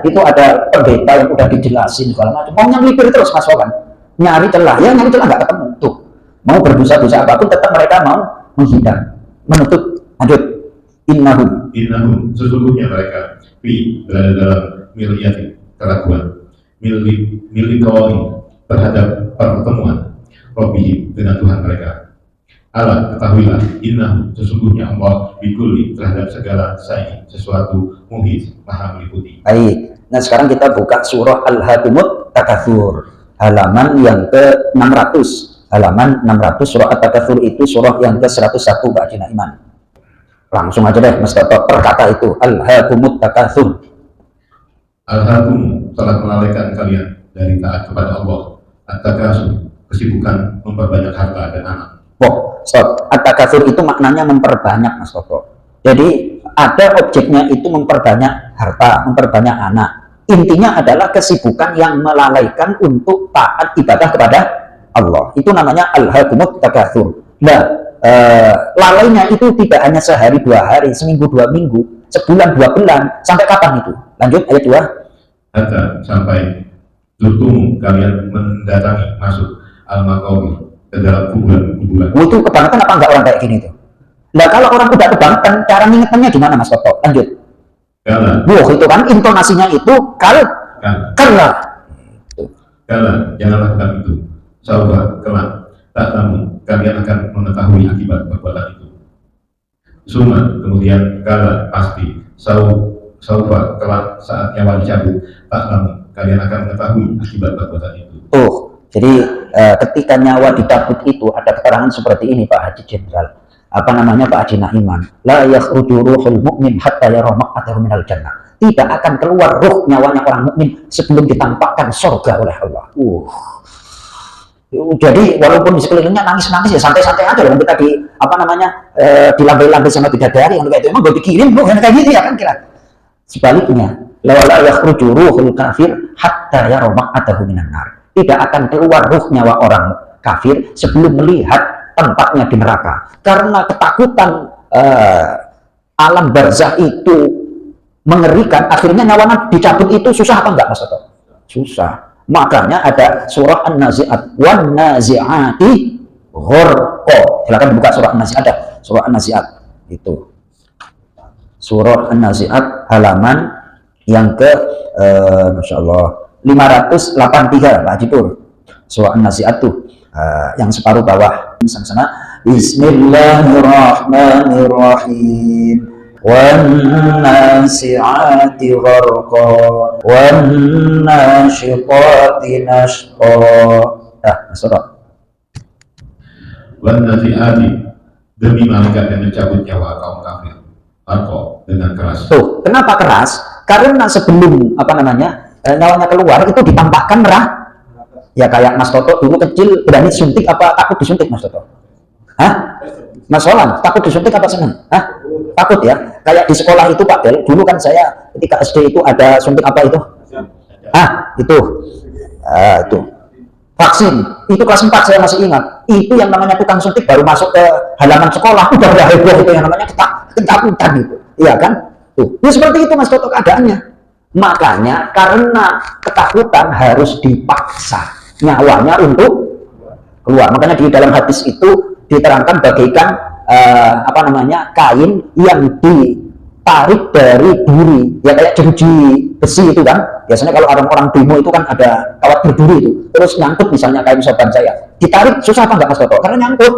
itu ada pendeta yang udah dijelasin segala macam, maunya melipir terus Mas Wawan, nyari celah, ya nyari celah nggak ketemu tuh, mau berdosa-dosa apapun tetap mereka mau menghindar, menutup. Lanjut. Innahum sesungguhnya mereka berada dalam miliatin keraguan, milikawai terhadap pertemuan Rabbihim dengan Tuhan mereka. Allah, ketahuilah, innahum sesungguhnya Allah bikuli terhadap segala sesuatu muhit, maha meliputi. Baik, nah sekarang kita buka surah Al-Hakumut Takatsur halaman yang ke-600. Halaman 600 surah At-Takatsur itu surah yang ke-101 Mbak Dina Iman. Langsung aja deh Mas Toto perkata itu Al-Hakumut Takatsur. Al-Hakum telah melalaikan kalian dari taat kepada Allah. At-Takatsur kesibukan memperbanyak harta dan anak. Oh, stop. At-Takatsur itu maknanya memperbanyak Mas Toto. Jadi ada objeknya itu memperbanyak harta, memperbanyak anak. Intinya adalah kesibukan yang melalaikan untuk taat ibadah kepada Allah. Itu namanya Al-Hakumut Takatsur. Nah, lalainya itu tidak hanya sehari dua hari, seminggu dua minggu, sebulan dua bulan, sampai kapan itu? Lanjut ayat 2. Hatta sampai zurtum kalian mendatangi masuk al-maqabir ke dalam kuburan. Itu kebangetan apa enggak orang kayak gini tuh? Nah kalau orang udah kebangetan, cara ngingetannya gimana Mas Toto? Lanjut. Kala. Itu kan intonasinya itu kala. Jangan lakukan itu. Saufa kelak tak namun kalian akan mengetahui akibat perbuatan itu. Suma kemudian kala pasti saufa kelak saat nyawa dicabut tak namun kalian akan mengetahui akibat perbuatan itu. Jadi ketika nyawa dicabut itu ada keterangan seperti ini Pak Haji Jenderal. Apa namanya Pak Haji Naiman? La yakhruju ruhul mu'min hatta yara maq'atahu minal jannah. Tidak akan keluar ruh nyawanya orang mukmin sebelum ditampakkan surga oleh Allah. Jadi walaupun di sekelilingnya nangis-nangis ya santai-santai aja loh, kita di apa namanya dilambai-lambai sama bidadari yang kayak itu, emang gue dikirim bukan kayak gitu ya kan kira. Sebaliknya, la yakhruju ruhul kafir hatta yara maq'atahu minan nar. Tidak akan keluar ruh nyawa orang kafir sebelum melihat tempatnya di neraka. Karena ketakutan alam barzah itu mengerikan, akhirnya nyawanya dicabut itu susah apa enggak Mas Toto? Susah. Makanya ada surah An-Nazi'at wan nazi'ati ghurqa. Silakan buka surah An-Nazi'at, ada surah An-Nazi'at itu. Surah An-Nazi'at halaman yang ke Masya Allah 583 Pak Haji Pur. Surah An-Nazi'at tuh yang separuh bawah sana. Bismillahirrahmanirrahim. Wan nasi'ati gharqa wan nasyitati nashqa. Surah. Wan nasi'ati demi malaikat yang mencabut nyawa kaum kafir. Gharqa dengan keras. Tuh, kenapa keras? Karena sebelum apa namanya nyawanya keluar itu ditampakkan merah. Ya kayak Mas Toto dulu kecil berani suntik apa takut disuntik Mas Toto? Hah? Mas Solan takut disuntik apa senang? Hah? Takut ya? Kayak di sekolah itu Pak Del, dulu kan saya ketika SD itu ada suntik apa itu? Itu vaksin. Itu kelas 4 saya masih ingat. Itu yang namanya tukang suntik baru masuk ke halaman sekolah udah heboh itu yang namanya ketakutan gitu. Iya kan? Tuh. Ya seperti itu Mas Toto keadaannya. Makanya karena ketakutan harus dipaksa nyawanya untuk keluar. Makanya di dalam hadis itu diterangkan bagaikan apa namanya kain yang ditarik dari duri, ya kayak jeruji besi itu kan. Biasanya kalau orang-orang demo itu kan ada kawat berduri itu, terus nyangkut misalnya kain sorban saya, ditarik susah apa enggak Mas Toto? Karena nyangkut.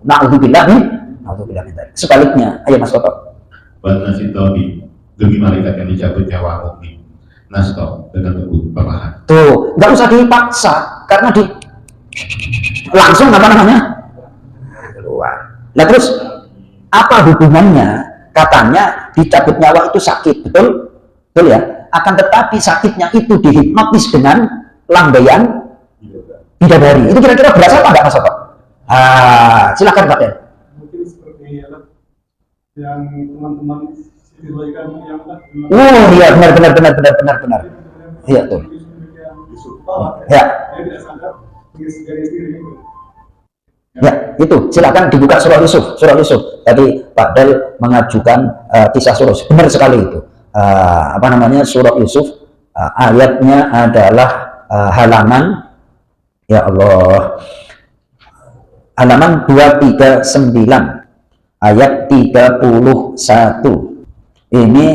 Na'udzubillah min dzalik. Sebaliknya, ayo Mas Toto. Wan nasitobi demi malaikat yang dicabut nyawa mukmin. Nasto dengan lembut perlahan. Tuh, nggak usah dipaksa karena langsung apa namanya keluar. Nah terus apa hubungannya? Katanya dicabut nyawa itu sakit, betul? Betul ya? Akan tetapi sakitnya itu dihipnotis dengan lambaian bidadari. Itu kira-kira berasa apa enggak Mas Toto? Silakan Pak Den. Mungkin seperti yang teman-teman iya benar. Iya tuh. Ya. Ya, itu silakan dibuka surah Yusuf. Tadi Pak Del mengajukan kisah surah. Benar sekali itu. apa namanya, surah Yusuf, ayatnya adalah halaman, ya Allah, halaman 239 ayat 31. Ini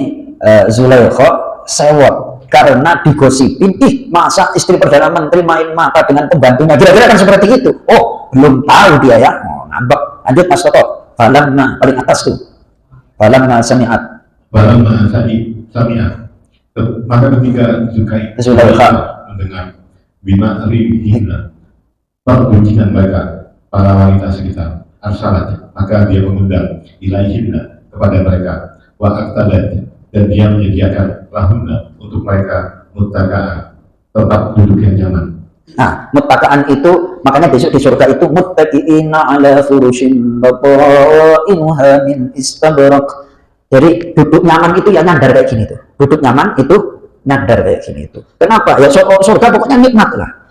Zulaikha sewot karena digosipin, ih masa istri Perdana Menteri main mata dengan pembantunya, kira-kira kan seperti itu. Oh, belum tahu dia ya, oh, ngambek. Lanjut Mas Toto, falamma paling atas tuh, falamma sami'at, Falamma sami'at, maka ketika Zulaikha mendengar bima rihina, pergunjingan mereka, para wanita sekitar, arsalat, maka dia mengundang ilaihinna kepada mereka, wa aktadat, dan dia menyediakan lahunna untuk mereka muttaqa'an, tempat duduk yang nyaman. Nah, muttaqa'an itu makanya besok di surga itu muttaqi'ina ala furushin baba'inuha min istabrak. Jadi duduk nyaman itu ya nyandar kayak gini tuh. Duduk nyaman itu nyandar kayak gini tuh. Kenapa? Ya surga pokoknya nikmat lah.